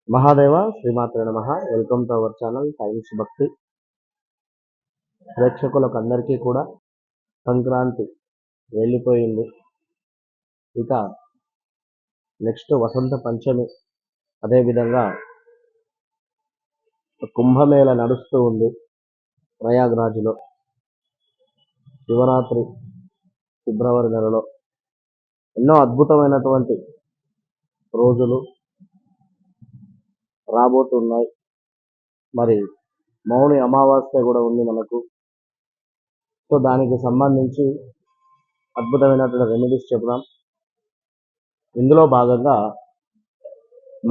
మహాదేవ శ్రీమాత్రే నమః. Welcome to our channel science భక్తి. ప్రేక్షకులకు అందరికీ కూడా సంక్రాంతి వెళ్ళిపోయింది. ఇక నెక్స్ట్ వసంత పంచమి, అదేవిధంగా కుంభమేళ నడుస్తూ ఉంది ప్రయాగ్రాజ్లో. శివరాత్రి ఫిబ్రవరి నెలలో ఎన్నో అద్భుతమైనటువంటి రోజులు రాబోతున్నాయి. మరి మౌని అమావాస్య కూడా ఉంది మనకు. సో దానికి సంబంధించి అద్భుతమైనటువంటి రెమెడీస్ చెప్దాం. ఇందులో భాగంగా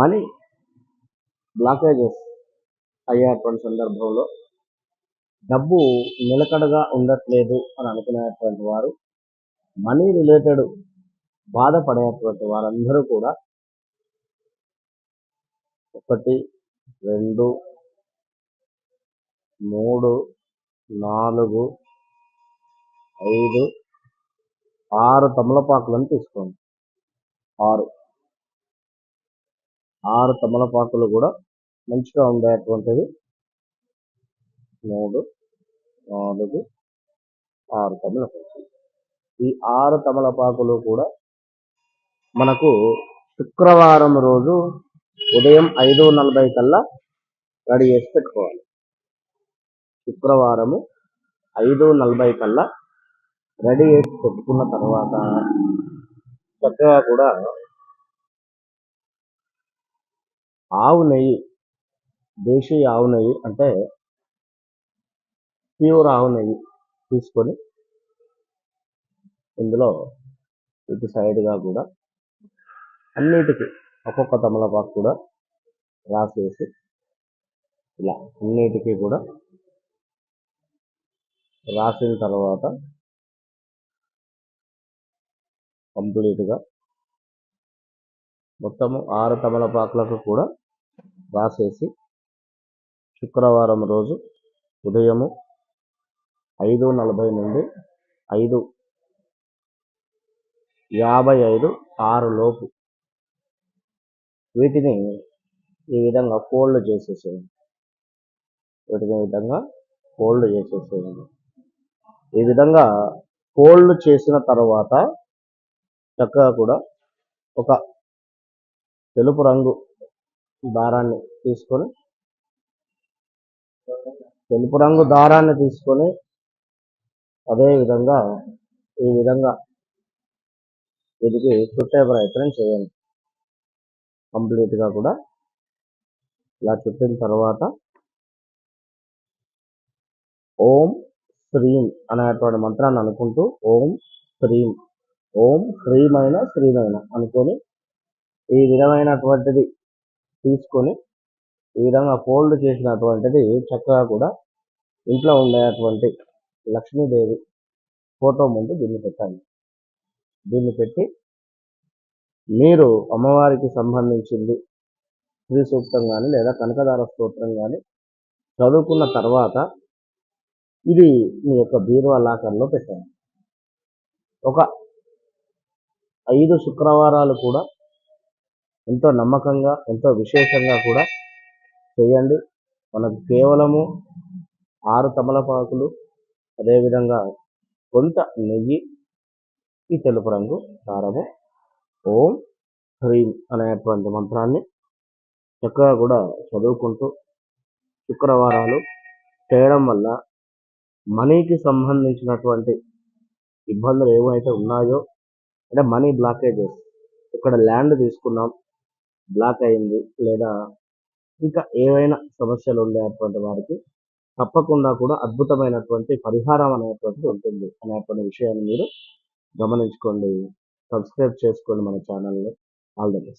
మనీ బ్లాకేజెస్ అయ్యేటువంటి సందర్భంలో డబ్బు నిలకడగా ఉండట్లేదు అని అనుకునేటువంటి వారు, మనీ రిలేటెడ్ బాధపడేటువంటి వారందరూ కూడా 1, 2, 3, 4, 5, 6 తమలపాకులను తీసుకోండి. 6 తమలపాకులు కూడా మంచిగా ఉండేటువంటివి. 3, 4, 6 తమలపాకులు. ఈ 6 తమలపాకులు కూడా మనకు శుక్రవారం రోజు ఉదయం 5:40 కల్లా రెడీ చేసి పెట్టుకోవాలి. శుక్రవారము 5:40 కల్లా రెడీ చేసి పెట్టుకున్న తర్వాత చక్కగా కూడా ఆవు నెయ్యి, దేశీయ ఆవు నెయ్యి అంటే ప్యూర్ ఆవు నెయ్యి తీసుకొని ఇందులో ఇటు సైడ్గా కూడా అన్నిటికీ ఒక్కొక్క తమలపాకు కూడా రాసేసి ఇలా అన్నిటికీ కూడా రాసిన తర్వాత కంప్లీట్గా మొత్తము 6 తమలపాకులకు కూడా రాసేసి శుక్రవారం రోజు ఉదయము 5:40 నుండి 5:55, 6 లోపు వీటిని ఈ విధంగా ఫోల్డ్ చేసేసేయండి. ఈ విధంగా ఫోల్డ్ చేసిన తర్వాత చక్కగా కూడా ఒక తెలుపు రంగు దారాన్ని తీసుకొని అదే విధంగా ఈ విధంగా వీటికి చుట్టే ప్రయత్నం చేయండి. కంప్లీట్గా కూడా ఇలా చుట్టిన తర్వాత ఓం శ్రీం అనేటువంటి మంత్రాన్ని అనుకుంటూ ఓం హ్రీమైన శ్రీమైన అనుకొని ఈ విధమైనటువంటిది తీసుకొని ఈ విధంగా ఫోల్డ్ చేసినటువంటిది చక్కగా కూడా ఇంట్లో ఉండేటువంటి లక్ష్మీదేవి ఫోటో ముందు దీన్ని పెట్టండి. దీన్ని పెట్టి మీరు అమ్మవారికి సంబంధించింది శ్రీ సూక్తం కానీ లేదా కనకదార స్తోత్రం కానీ చదువుకున్న తర్వాత ఇది మీ యొక్క బీరువా లాకర్లో పెట్టండి. ఒక 5 శుక్రవారాలు కూడా ఎంతో నమ్మకంగా, ఎంతో విశేషంగా కూడా చేయండి. మనకు కేవలము 6 తమలపాకులు, అదేవిధంగా కొంత నెయ్యి, ఈ తెలుపు రంగు దారము, ఓం హ్రీం అనేటువంటి మంత్రాన్ని చక్కగా కూడా చదువుకుంటూ శుక్రవారాలు చేయడం వల్ల మనీకి సంబంధించినటువంటి ఇబ్బందులు ఏవైతే ఉన్నాయో, అంటే మనీ బ్లాకేజెస్, ఇక్కడ ల్యాండ్ తీసుకున్నాం బ్లాక్ అయింది, లేదా ఇంకా ఏవైనా సమస్యలు ఉండేటువంటి వారికి తప్పకుండా కూడా అద్భుతమైనటువంటి పరిహారం అనేటువంటిది ఉంటుంది అనేటువంటి విషయాన్ని మీరు గమనించుకోండి. సబ్స్క్రైబ్ చేసుకోండి మన ఛానల్ని. All the best.